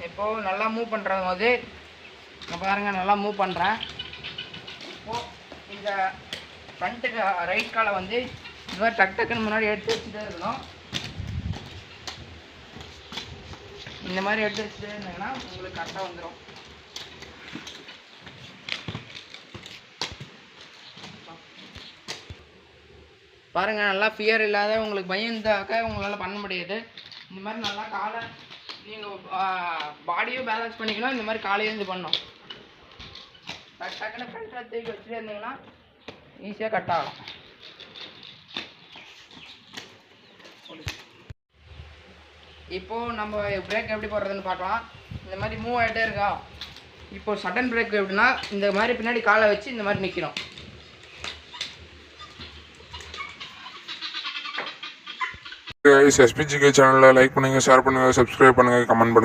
இப்போது நல்லா மூவ் பண்ணுறது போது நான் பாருங்கள் நல்லா மூவ் பண்ணுறேன். இப்போது இந்த ஃப்ரண்ட்டுக்கு ரைட் காலை வந்து இந்த மாதிரி டக்குன்னு முன்னாடி எடுத்து வச்சுட்டே இருக்கணும். இந்த மாதிரி எடுத்து வச்சுட்டே இருந்தீங்கன்னா உங்களுக்கு கரெக்டாக வந்துடும். பாருங்கள் நல்லா ஃபியர் இல்லாத உங்களுக்கு பயம் இருந்தாக்க உங்களால் பண்ண முடியாது. இந்த மாதிரி நல்லா காலை நீங்கள் பாடியும் பேலன்ஸ் பண்ணிக்கணும். இந்த மாதிரி காலையும் இது பண்ணணும். டக்குன்னு ஃப்ரண்ட்டில் தூக்கி வச்சுட்டே இருந்தீங்கன்னா ஈஸியாக கட் ஆகலாம். இப்போது நம்ம பிரேக் எப்படி போடுறதுன்னு பார்க்கலாம். இந்த மாதிரி மூவ் ஆகிட்டே இருக்கா. இப்போது சடன் பிரேக் எப்படின்னா இந்த மாதிரி பின்னாடி காலை வச்சு இந்த மாதிரி நிற்கணும். SPGK சேனலை லைக் பண்ணுங்கள், ஷேர் பண்ணுங்கள், சப்ஸ்கிரைப் பண்ணுங்கள், கமெண்ட் பண்ணுங்கள்.